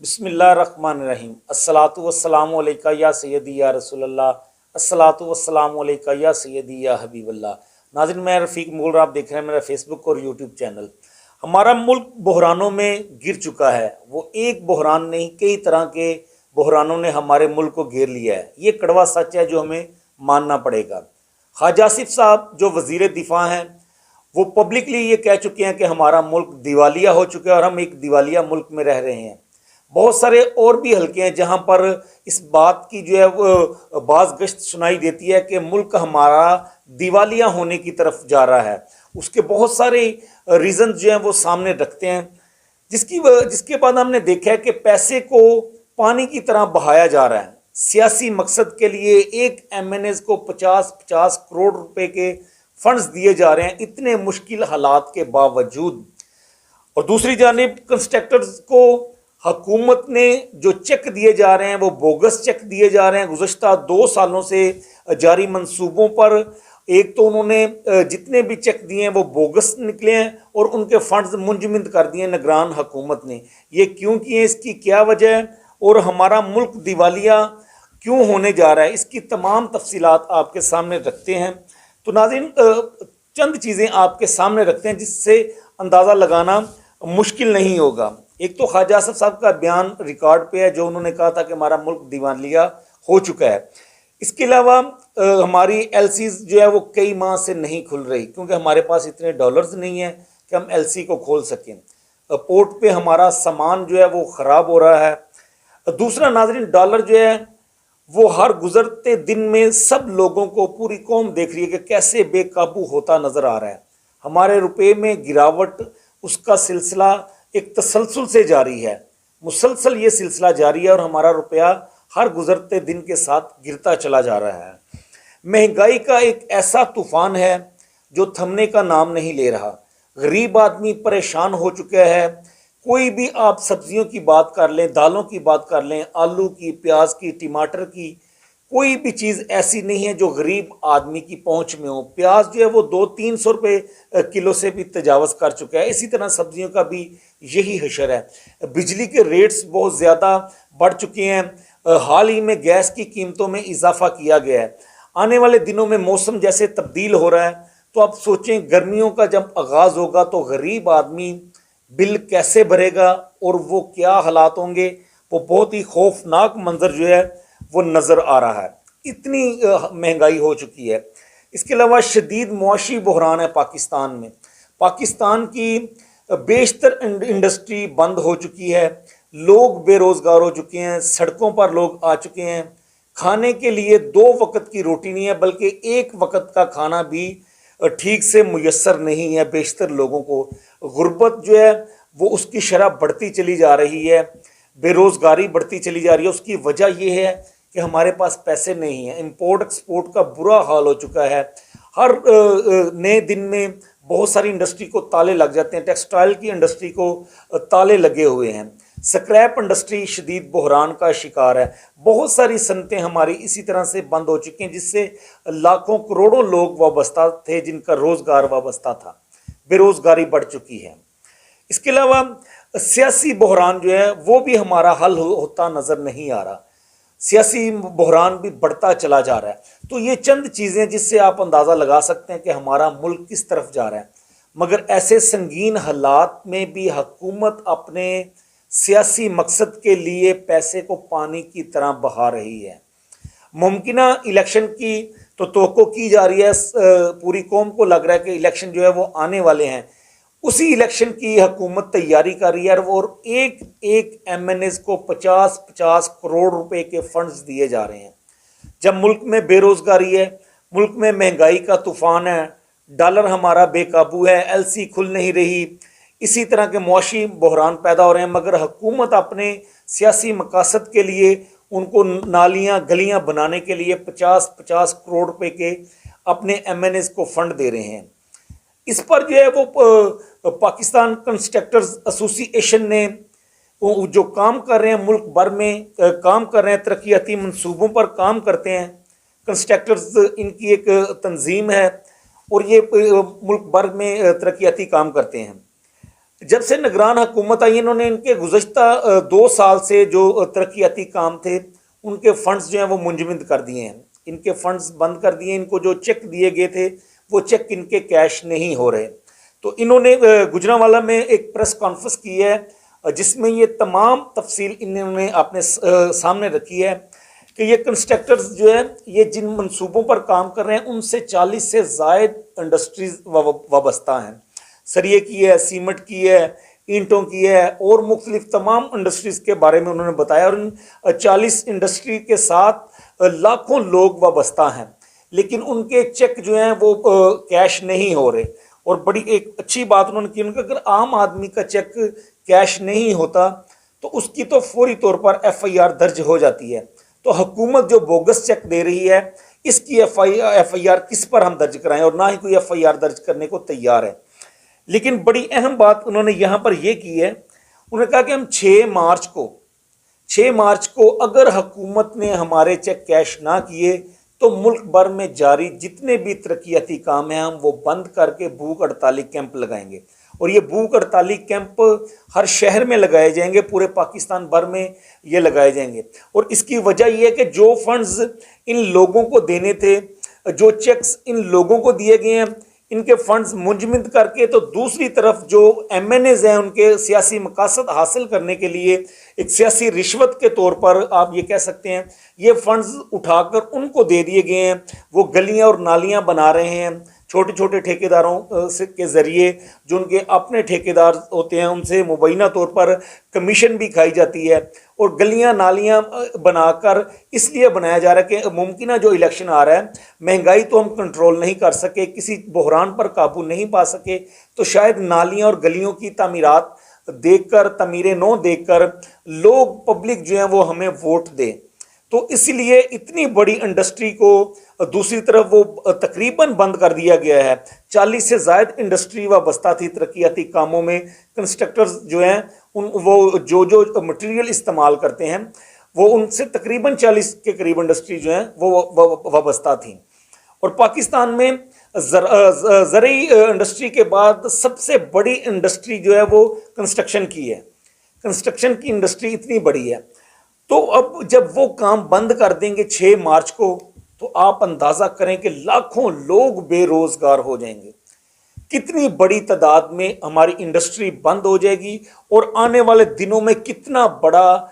بسم اللہ الرحمن الرحیم الصلاۃ والسلام علیکہ یا سیدی یا رسول اللہ الصلاۃ والسلام علیکہ یا سیدی یا حبیب اللہ۔ ناظرین، میں رفیق مغل، آپ دیکھ رہے ہیں میرا فیس بک اور یوٹیوب چینل۔ ہمارا ملک بحرانوں میں گر چکا ہے، وہ ایک بحران نہیں کئی طرح کے بحرانوں نے ہمارے ملک کو گھیر لیا ہے۔ یہ کڑوا سچ ہے جو ہمیں ماننا پڑے گا۔ خواجہ آصف صاحب جو وزیر دفاع ہیں، وہ پبلکلی یہ کہہ چکے ہیں کہ ہمارا ملک دیوالیہ ہو چکا ہے اور ہم ایک دیوالیہ ملک میں رہ رہے ہیں۔ بہت سارے اور بھی حلقے ہیں جہاں پر اس بات کی جو ہے وہ باز گشت سنائی دیتی ہے کہ ملک ہمارا دیوالیہ ہونے کی طرف جا رہا ہے۔ اس کے بہت سارے ریزنز جو ہیں وہ سامنے رکھتے ہیں، جس کے بعد ہم نے دیکھا ہے کہ پیسے کو پانی کی طرح بہایا جا رہا ہے۔ سیاسی مقصد کے لیے ایک ایم این ایز کو 50 کروڑ روپے کے فنڈز دیے جا رہے ہیں، اتنے مشکل حالات کے باوجود۔ اور دوسری جانب کنسٹرکٹرز کو حکومت نے جو چیک دیے جا رہے ہیں وہ بوگس چیک دیے جا رہے ہیں۔ گزشتہ 2 سالوں سے جاری منصوبوں پر ایک تو انہوں نے جتنے بھی چیک دیے ہیں وہ بوگس نکلے ہیں اور ان کے فنڈز منجمد کر دیے نگران حکومت نے۔ یہ کیوں کیے، اس کی کیا وجہ ہے اور ہمارا ملک دیوالیہ کیوں ہونے جا رہا ہے، اس کی تمام تفصیلات آپ کے سامنے رکھتے ہیں۔ تو ناظرین، چند چیزیں آپ کے سامنے رکھتے ہیں جس سے اندازہ لگانا مشکل نہیں ہوگا۔ ایک تو خواجہ آصف صاحب کا بیان ریکارڈ پہ ہے جو انہوں نے کہا تھا کہ ہمارا ملک دیوالیہ ہو چکا ہے۔ اس کے علاوہ ہماری ایل سیز جو ہے وہ کئی ماہ سے نہیں کھل رہی کیونکہ ہمارے پاس اتنے ڈالرز نہیں ہیں کہ ہم ایل سی کو کھول سکیں۔ پورٹ پہ ہمارا سامان جو ہے وہ خراب ہو رہا ہے۔ دوسرا ناظرین، ڈالر جو ہے وہ ہر گزرتے دن میں سب لوگوں کو، پوری قوم دیکھ رہی ہے کہ کیسے بے قابو ہوتا نظر آ رہا ہے۔ ہمارے روپے میں گراوٹ، اس کا سلسلہ ایک تسلسل سے جاری ہے، مسلسل یہ سلسلہ جاری ہے اور ہمارا روپیہ ہر گزرتے دن کے ساتھ گرتا چلا جا رہا ہے۔ مہنگائی کا ایک ایسا طوفان ہے جو تھمنے کا نام نہیں لے رہا۔ غریب آدمی پریشان ہو چکا ہے۔ کوئی بھی آپ سبزیوں کی بات کر لیں، دالوں کی بات کر لیں، آلو کی، پیاز کی، ٹماٹر کی، کوئی بھی چیز ایسی نہیں ہے جو غریب آدمی کی پہنچ میں ہو۔ پیاز جو ہے وہ 200-300 روپے کلو سے بھی تجاوز کر چکا ہے۔ اسی طرح سبزیوں کا بھی یہی حشر ہے۔ بجلی کے ریٹس بہت زیادہ بڑھ چکے ہیں۔ حال ہی میں گیس کی قیمتوں میں اضافہ کیا گیا ہے۔ آنے والے دنوں میں موسم جیسے تبدیل ہو رہا ہے تو آپ سوچیں گرمیوں کا جب آغاز ہوگا تو غریب آدمی بل کیسے بھرے گا اور وہ کیا حالات ہوں گے۔ وہ بہت ہی خوفناک منظر جو ہے وہ نظر آ رہا ہے۔ اتنی مہنگائی ہو چکی ہے۔ اس کے علاوہ شدید معاشی بحران ہے پاکستان میں۔ پاکستان کی بیشتر انڈسٹری بند ہو چکی ہے، لوگ بے روزگار ہو چکے ہیں، سڑکوں پر لوگ آ چکے ہیں۔ کھانے کے لیے 2 وقت کی روٹی نہیں ہے بلکہ 1 وقت کا کھانا بھی ٹھیک سے میسر نہیں ہے بیشتر لوگوں کو۔ غربت جو ہے وہ اس کی شرح بڑھتی چلی جا رہی ہے، بے روزگاری بڑھتی چلی جا رہی ہے۔ اس کی وجہ یہ ہے کہ ہمارے پاس پیسے نہیں ہیں۔ امپورٹ ایکسپورٹ کا برا حال ہو چکا ہے۔ ہر نئے دن میں بہت ساری انڈسٹری کو تالے لگ جاتے ہیں۔ ٹیکسٹائل کی انڈسٹری کو تالے لگے ہوئے ہیں۔ سکریپ انڈسٹری شدید بحران کا شکار ہے۔ بہت ساری صنعتیں ہماری اسی طرح سے بند ہو چکی ہیں جس سے لاکھوں کروڑوں لوگ وابستہ تھے، جن کا روزگار وابستہ تھا۔ بے روزگاری بڑھ چکی ہے۔ اس کے علاوہ سیاسی بحران جو ہے وہ بھی ہمارا حل ہوتا نظر نہیں آ رہا۔ سیاسی بحران بھی بڑھتا چلا جا رہا ہے۔ تو یہ چند چیزیں جس سے آپ اندازہ لگا سکتے ہیں کہ ہمارا ملک کس طرف جا رہا ہے۔ مگر ایسے سنگین حالات میں بھی حکومت اپنے سیاسی مقصد کے لیے پیسے کو پانی کی طرح بہا رہی ہے۔ ممکنہ الیکشن کی تو توقع کی جا رہی ہے، پوری قوم کو لگ رہا ہے کہ الیکشن جو ہے وہ آنے والے ہیں۔ اسی الیکشن کی حکومت تیاری کر رہی ہے اور ایک ایم این ایز کو 50 کروڑ روپے کے فنڈز دیے جا رہے ہیں۔ جب ملک میں بے روزگاری ہے، ملک میں مہنگائی کا طوفان ہے، ڈالر ہمارا بے قابو ہے، ایل سی کھل نہیں رہی، اسی طرح کے معاشی بحران پیدا ہو رہے ہیں، مگر حکومت اپنے سیاسی مقاصد کے لیے ان کو نالیاں گلیاں بنانے کے لیے 50 کروڑ روپے کے اپنے ایم این ایز کو فنڈ دے رہے ہیں۔ اس پر جو ہے وہ پاکستان کنسٹرکٹرز ایسوسی ایشن نے جو کام کر رہے ہیں، ملک بھر میں کام کر رہے ہیں، ترقیاتی منصوبوں پر کام کرتے ہیں۔ کنسٹرکٹرز ان کی ایک تنظیم ہے اور یہ ملک بھر میں ترقیاتی کام کرتے ہیں۔ جب سے نگران حکومت آئی انہوں نے ان کے گزشتہ 2 سال سے جو ترقیاتی کام تھے ان کے فنڈز جو ہیں وہ منجمد کر دیے ہیں، ان کے فنڈز بند کر دیے، ان کو جو چیک دیے گئے تھے وہ چیک ان کے کیش نہیں ہو رہے۔ تو انہوں نے گجرانوالہ میں ایک پریس کانفرنس کی ہے جس میں یہ تمام تفصیل انہوں نے اپنے سامنے رکھی ہے کہ یہ کنسٹرکٹرز جو ہیں یہ جن منصوبوں پر کام کر رہے ہیں ان سے 40 سے زائد انڈسٹریز وابستہ ہیں، سریے کی ہے، سیمنٹ کی ہے، اینٹوں کی ہے اور مختلف تمام انڈسٹریز کے بارے میں انہوں نے بتایا، اور ان 40 انڈسٹری کے ساتھ لاکھوں لوگ وابستہ ہیں، لیکن ان کے چیک جو ہیں وہ کیش نہیں ہو رہے۔ اور بڑی ایک اچھی بات انہوں نے کی، ان کا اگر عام آدمی کا چیک کیش نہیں ہوتا تو اس کی تو فوری طور پر ایف آئی آر درج ہو جاتی ہے۔ تو حکومت جو بوگس چیک دے رہی ہے اس کی ایف آئی آر کس پر ہم درج کرائیں، اور نہ ہی کوئی ایف آئی آر درج کرنے کو تیار ہے۔ لیکن بڑی اہم بات انہوں نے یہاں پر یہ کی ہے، انہوں نے کہا کہ ہم 6 مارچ کو اگر حکومت نے ہمارے چیک کیش نہ کیے تو ملک بھر میں جاری جتنے بھی ترقیاتی کام ہیں ہم وہ بند کر کے بھوک ہڑتالی کیمپ لگائیں گے، اور یہ بھوک ہڑتالی کیمپ ہر شہر میں لگائے جائیں گے، پورے پاکستان بھر میں یہ لگائے جائیں گے۔ اور اس کی وجہ یہ ہے کہ جو فنڈز ان لوگوں کو دینے تھے، جو چیکس ان لوگوں کو دیے گئے ہیں، ان کے فنڈز منجمد کر کے تو دوسری طرف جو ایم این ایز ہیں ان کے سیاسی مقاصد حاصل کرنے کے لیے ایک سیاسی رشوت کے طور پر آپ یہ کہہ سکتے ہیں یہ فنڈز اٹھا کر ان کو دے دیے گئے ہیں، وہ گلیاں اور نالیاں بنا رہے ہیں چھوٹے چھوٹے ٹھیکیداروں کے ذریعے، جو ان کے اپنے ٹھیکیدار ہوتے ہیں ان سے مبینہ طور پر کمیشن بھی کھائی جاتی ہے، اور گلیاں نالیاں بنا کر اس لیے بنایا جا رہا ہے کہ ممکنہ جو الیکشن آ رہا ہے، مہنگائی تو ہم کنٹرول نہیں کر سکے، کسی بحران پر قابو نہیں پا سکے، تو شاید نالیاں اور گلیوں کی تعمیرات دیکھ کر، تعمیریں نو دیکھ کر لوگ پبلک جو ہیں وہ ہمیں ووٹ دیں۔ تو اس لیے اتنی بڑی انڈسٹری کو دوسری طرف وہ تقریباً بند کر دیا گیا ہے۔ 40 سے زائد انڈسٹری وابستہ تھی ترقیاتی کاموں میں، کنسٹرکٹرز جو ہیں وہ جو مٹیریل استعمال کرتے ہیں وہ ان سے تقریباً 40 کے قریب انڈسٹری جو ہیں وہ وابستہ تھیں۔ اور پاکستان میں زرعی انڈسٹری کے بعد سب سے بڑی انڈسٹری جو ہے وہ کنسٹرکشن کی ہے، کنسٹرکشن کی انڈسٹری اتنی بڑی ہے۔ تو اب جب وہ کام بند کر دیں گے 6 مارچ کو تو آپ اندازہ کریں کہ لاکھوں لوگ بے روزگار ہو جائیں گے، کتنی بڑی تعداد میں ہماری انڈسٹری بند ہو جائے گی، اور آنے والے دنوں میں کتنا بڑا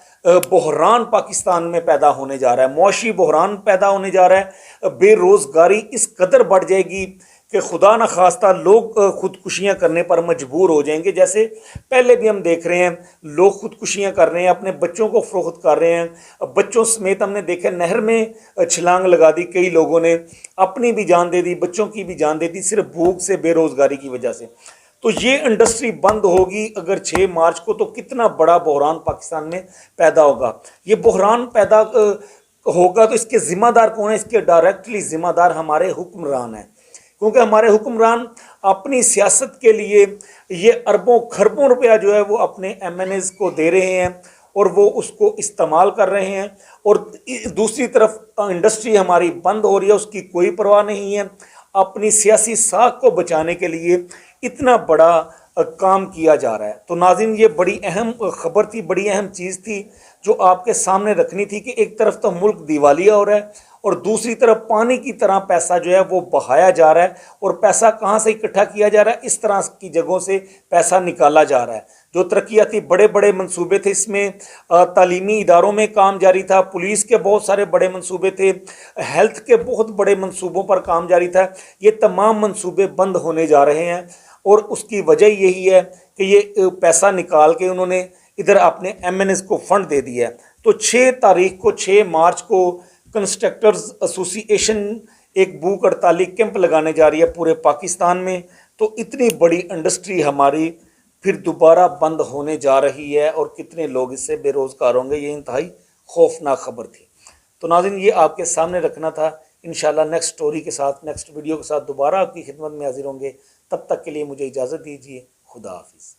بحران پاکستان میں پیدا ہونے جا رہا ہے، معاشی بحران پیدا ہونے جا رہا ہے، بے روزگاری اس قدر بڑھ جائے گی کہ خدا نخواستہ لوگ خودکشیاں کرنے پر مجبور ہو جائیں گے۔ جیسے پہلے بھی ہم دیکھ رہے ہیں لوگ خودکشیاں کر رہے ہیں، اپنے بچوں کو فروخت کر رہے ہیں، بچوں سمیت ہم نے دیکھا نہر میں چھلانگ لگا دی، کئی لوگوں نے اپنی بھی جان دے دی، بچوں کی بھی جان دے دی، صرف بھوک سے، بے روزگاری کی وجہ سے۔ تو یہ انڈسٹری بند ہوگی اگر 6 مارچ کو، تو کتنا بڑا بحران پاکستان میں پیدا ہوگا۔ یہ بحران پیدا ہوگا تو اس کے ذمہ دار کون ہیں؟ اس کے ڈائریکٹلی ذمہ دار ہمارے حکمران ہیں، کیونکہ ہمارے حکمران اپنی سیاست کے لیے یہ اربوں خربوں روپیہ جو ہے وہ اپنے ایم این ایز کو دے رہے ہیں اور وہ اس کو استعمال کر رہے ہیں، اور دوسری طرف انڈسٹری ہماری بند ہو رہی ہے، اس کی کوئی پرواہ نہیں ہے۔ اپنی سیاسی ساکھ کو بچانے کے لیے اتنا بڑا کام کیا جا رہا ہے۔ تو ناظرین یہ بڑی اہم خبر تھی، بڑی اہم چیز تھی جو آپ کے سامنے رکھنی تھی کہ ایک طرف تو ملک دیوالیہ ہو رہا ہے اور دوسری طرف پانی کی طرح پیسہ جو ہے وہ بہایا جا رہا ہے، اور پیسہ کہاں سے اکٹھا کیا جا رہا ہے؟ اس طرح کی جگہوں سے پیسہ نکالا جا رہا ہے۔ جو ترقیاتی بڑے بڑے منصوبے تھے، اس میں تعلیمی اداروں میں کام جاری تھا، پولیس کے بہت سارے بڑے منصوبے تھے، ہیلتھ کے بہت بڑے منصوبوں پر کام جاری تھا، یہ تمام منصوبے بند ہونے جا رہے ہیں، اور اس کی وجہ یہی ہے کہ یہ پیسہ نکال کے انہوں نے ادھر اپنے ایم این ایز کو فنڈ دے دیا ہے۔ تو 6 مارچ کو کنسٹرکٹرز ایسوسی ایشن ایک بھوک ہڑتالی کیمپ لگانے جا رہی ہے پورے پاکستان میں، تو اتنی بڑی انڈسٹری ہماری پھر دوبارہ بند ہونے جا رہی ہے، اور کتنے لوگ اس سے بے روزگار ہوں گے، یہ انتہائی خوفناک خبر تھی۔ تو ناظرین یہ آپ کے سامنے رکھنا تھا، انشاءاللہ نیکسٹ سٹوری کے ساتھ، نیکسٹ ویڈیو کے ساتھ دوبارہ آپ کی خدمت میں حاضر ہوں گے۔ تب تک کے لیے مجھے اجازت دیجیے، خدا حافظ۔